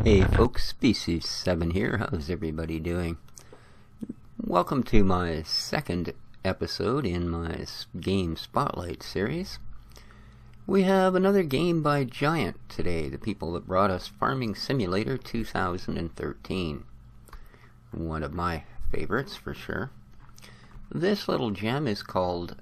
Hey folks, Species 7 here. How's everybody doing? Welcome to my second episode in my Game Spotlight series. We have another game by Giant today, the people that brought us Farming Simulator 2013. One of my favorites for sure. This little gem is called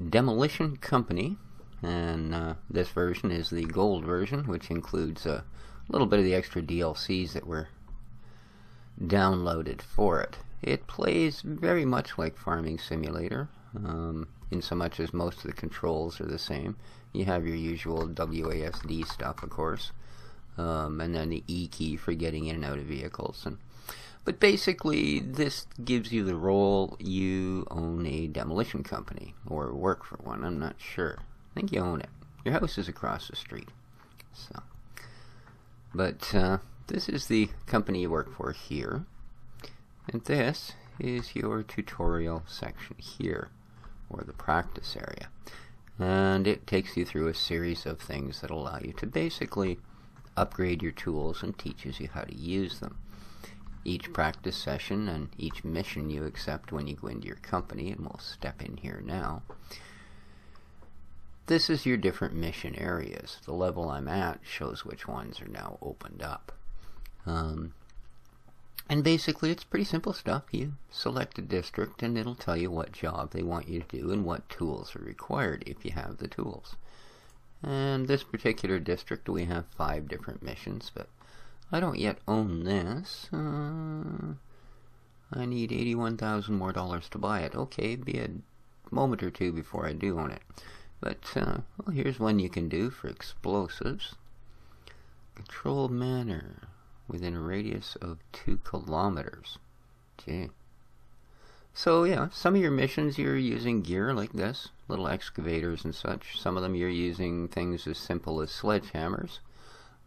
Demolition Company, and this version is the gold version, which includes a little bit of the extra DLCs that were downloaded for it. It plays very much like Farming Simulator, in so much as most of the controls are the same. You have your usual WASD stuff, of course, and then the E key for getting in and out of vehicles. But basically, this gives you the role you own a demolition company, or work for one, I'm not sure. I think you own it. Your house is across the street. But this is the company you work for here, and this is your tutorial section here, or the practice area. And it takes you through a series of things that allow you to basically upgrade your tools and teaches you how to use them. Each practice session and each mission you accept when you go into your company, and we'll step in here now. This is your different mission areas. The level I'm at shows which ones are now opened up. And basically it's pretty simple stuff. You select a district and it'll tell you what job they want you to do and what tools are required if you have the tools. And this particular district we have 5 different missions, but I don't yet own this. I need $81,000 more to buy it. Okay, be a moment or two before I do own it. But, well, here's one you can do for explosives. Control manor within a radius of 2 kilometers. Gee. So, yeah, some of your missions you're using gear like this, little excavators and such. Some of them you're using things as simple as sledgehammers,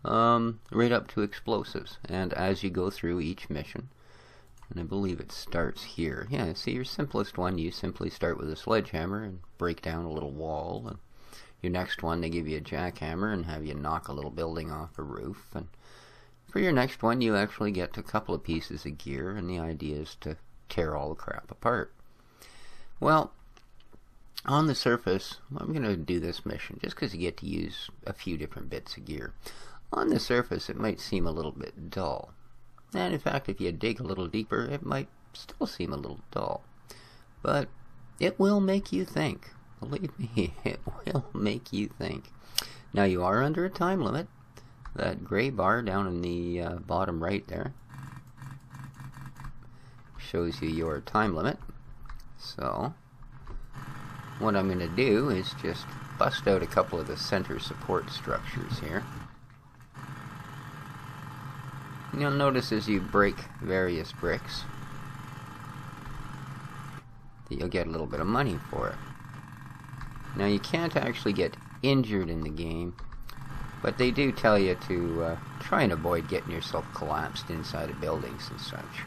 right up to explosives. And as you go through each mission, and I believe it starts here. Yeah, see, your simplest one, you simply start with a sledgehammer and break down a little wall. And your next one, they give you a jackhammer and have you knock a little building off a roof. And for your next one, you actually get a couple of pieces of gear, and the idea is to tear all the crap apart. Well, on the surface, I'm going to do this mission just because you get to use a few different bits of gear. On the surface, it might seem a little bit dull. And in fact, if you dig a little deeper, it might still seem a little dull. But it will make you think. Believe me, it will make you think. Now, you are under a time limit. That gray bar down in the bottom right there shows you your time limit. So, what I'm going to do is just bust out a couple of the center support structures here. You'll notice as you break various bricks that you'll get a little bit of money for it. Now, you can't actually get injured in the game, but they do tell you to try and avoid getting yourself collapsed inside of buildings and such.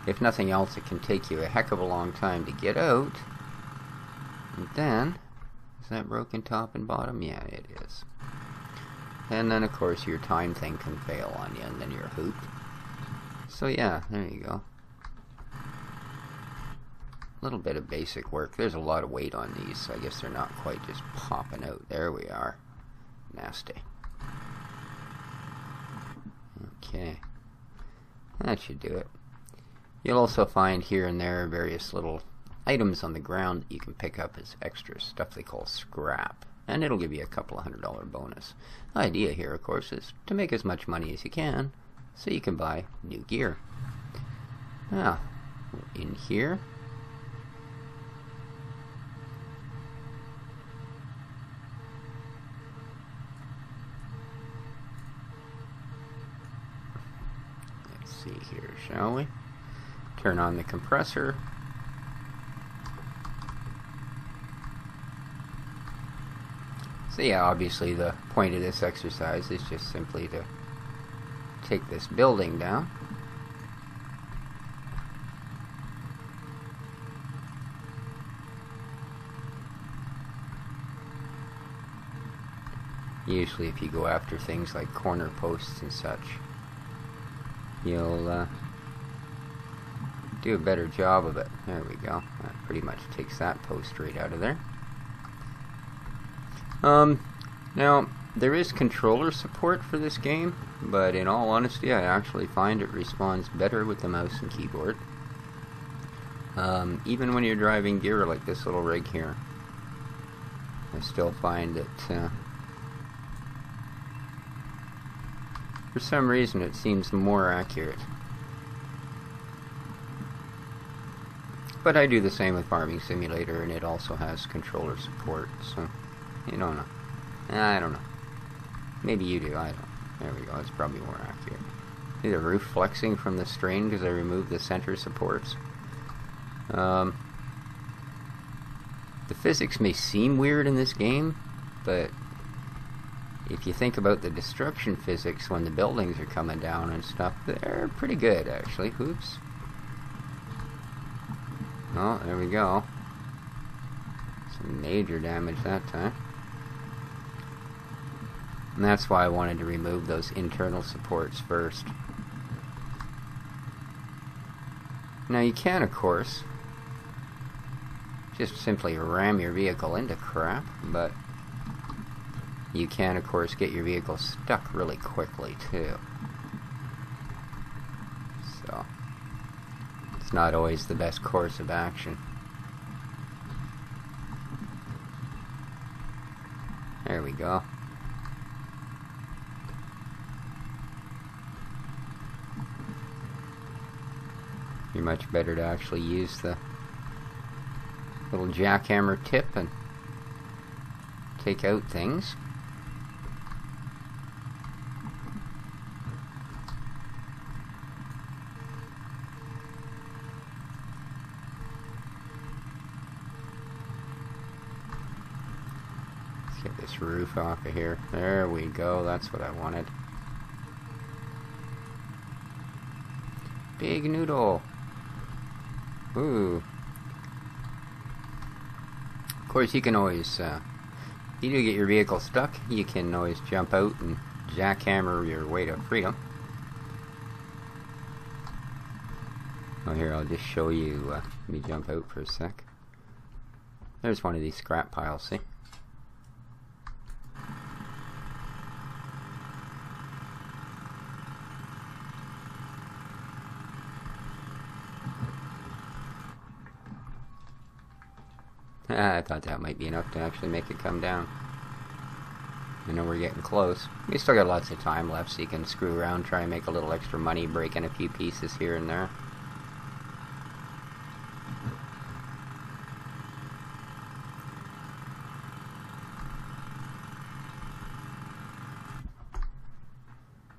If nothing else, it can take you a heck of a long time to get out. And then, is that broken top and bottom? Yeah, it is. And then, of course, your time thing can fail on you, and then you're hooped. So, yeah, there you go. A little bit of basic work. There's a lot of weight on these, so I guess they're not quite just popping out. There we are. Nasty. Okay. That should do it. You'll also find here and there various little items on the ground that you can pick up as extra stuff they call scrap. And it'll give you a couple of $100 bonus. The idea here, of course, is to make as much money as you can so you can buy new gear. Now, in here, let's see here, shall we? Turn on the compressor. So yeah, obviously the point of this exercise is just simply to take this building down. Usually if you go after things like corner posts and such, you'll do a better job of it. There we go. That pretty much takes that post right out of there. Now, there is controller support for this game, but in all honesty, I actually find it responds better with the mouse and keyboard. Even when you're driving gear like this little rig here, I still find that for some reason it seems more accurate. But I do the same with Farming Simulator, and it also has controller support, so you don't know. I don't know. Maybe you do, I don't. There we go, it's probably more accurate. See the roof flexing from the strain because I removed the center supports. The physics may seem weird in this game, but if you think about the destruction physics when the buildings are coming down and stuff, they're pretty good actually. Oops. Oh, there we go. Some major damage that time. And that's why I wanted to remove those internal supports first. Now you can, of course, just simply ram your vehicle into crap, but you can, of course, get your vehicle stuck really quickly, too. So, it's not always the best course of action. There we go. You're much better to actually use the little jackhammer tip and take out things. Let's get this roof off of here. There we go, that's what I wanted. Big noodle. Ooh. Of course, you can always, if you do get your vehicle stuck, you can always jump out and jackhammer your way to freedom. Oh, here, I'll just show you, let me jump out for a sec. There's one of these scrap piles, see? I thought that might be enough to actually make it come down. I know we're getting close. We still got lots of time left, so you can screw around, try and make a little extra money, break in a few pieces here and there.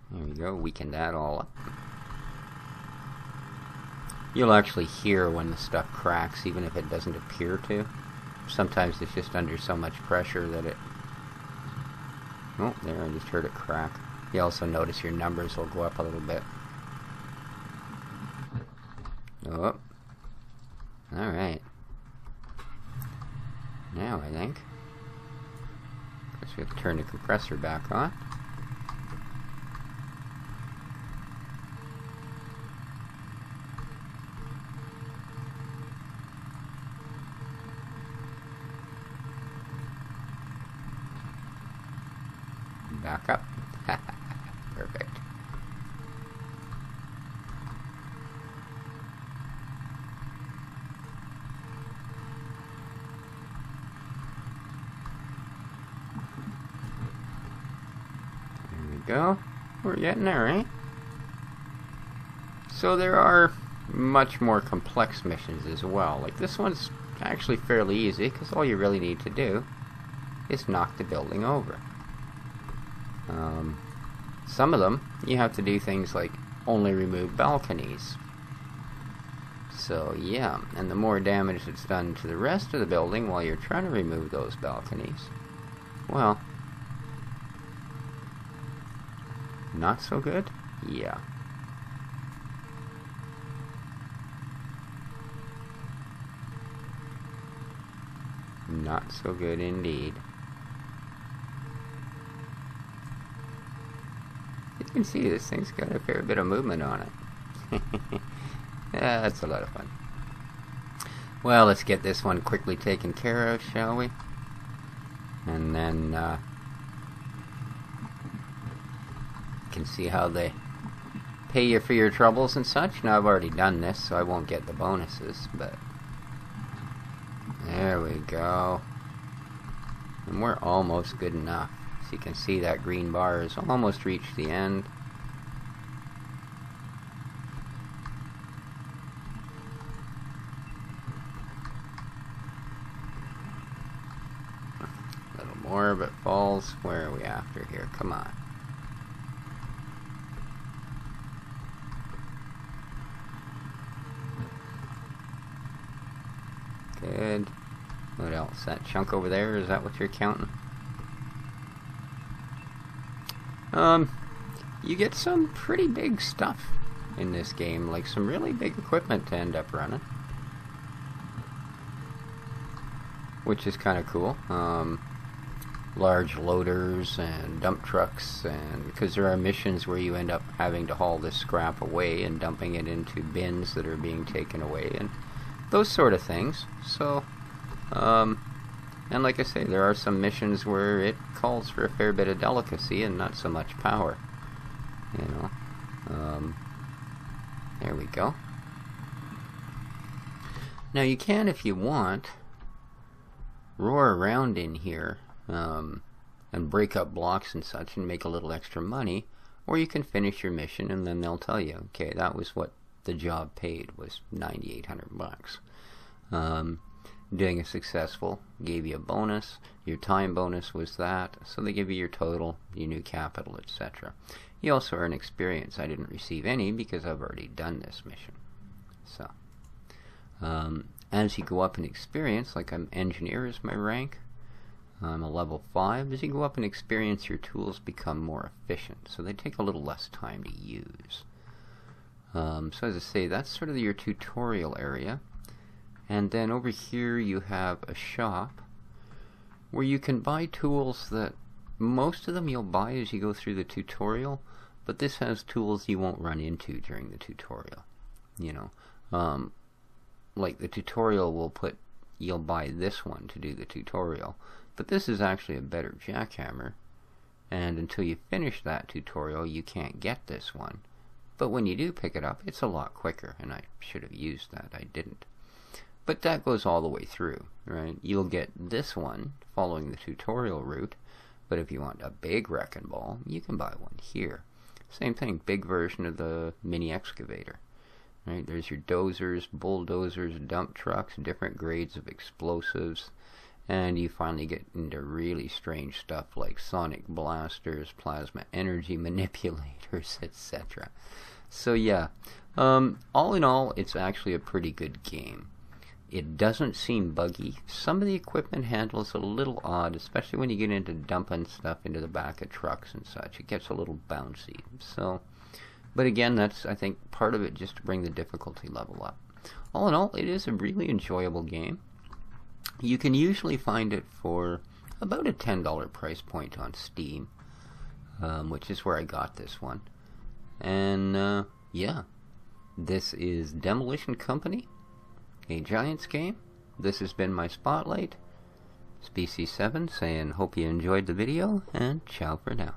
There we go, weaken that all up. You'll actually hear when the stuff cracks, even if it doesn't appear to. Sometimes it's just under so much pressure that it... Oh, there, I just heard it crack. You also notice your numbers will go up a little bit. Oh. Alright. Now, I think. Guess we have to turn the compressor back on. Back up. Perfect. There we go. We're getting there, right? So there are much more complex missions as well. Like this one's actually fairly easy because all you really need to do is knock the building over. Some of them, you have to do things like only remove balconies. So yeah, and the more damage that's done to the rest of the building while you're trying to remove those balconies, well, not so good? Yeah. Not so good indeed. can see this thing's got a fair bit of movement on it. Yeah, that's a lot of fun. Well, let's get this one quickly taken care of, shall we? And then you can see how they pay you for your troubles and such. Now, I've already done this, so I won't get the bonuses, but there we go. And we're almost good enough. So you can see that green bar has almost reached the end. A little more, but falls. Where are we after here? Come on. Good. What else? That chunk over there, is that what you're counting? You get some pretty big stuff in this game, like some really big equipment to end up running, which is kind of cool. Large loaders and dump trucks, and because there are missions where you end up having to haul this scrap away and dumping it into bins that are being taken away, and those sort of things. So, and like I say, there are some missions where it calls for a fair bit of delicacy and not so much power, you know. There we go. Now you can, if you want, roar around in here and break up blocks and such and make a little extra money, or you can finish your mission and then they'll tell you, okay, that was what the job paid, was 9,800 bucks. Doing a successful gave you a bonus. Your time bonus was that, so they give you your total, your new capital, etc. You also earn experience. I didn't receive any because I've already done this mission. So, as you go up in experience, like I'm engineer is my rank, I'm a level 5. As you go up in experience, your tools become more efficient, so they take a little less time to use. So as I say, that's sort of your tutorial area. And then over here you have a shop where you can buy tools that most of them you'll buy as you go through the tutorial, but this has tools you won't run into during the tutorial. You know, like the tutorial will put, you'll buy this one to do the tutorial, but this is actually a better jackhammer, and until you finish that tutorial you can't get this one. But when you do pick it up, it's a lot quicker, and I should have used that. I didn't. But that goes all the way through, right? You'll get this one following the tutorial route, but if you want a big wrecking ball, you can buy one here. Same thing, big version of the mini excavator, right? There's your dozers, bulldozers, dump trucks, different grades of explosives, and you finally get into really strange stuff like sonic blasters, plasma energy manipulators, etc. So yeah, all in all, it's actually a pretty good game. It doesn't seem buggy. Some of the equipment handles a little odd, especially when you get into dumping stuff into the back of trucks and such. It gets a little bouncy. So, but again, that's, I think, part of it just to bring the difficulty level up. All in all, it is a really enjoyable game. You can usually find it for about a $10 price point on Steam, which is where I got this one. And yeah, this is Demolition Company, a Giants game. This has been my Spotlight. Species7 saying, hope you enjoyed the video, and ciao for now.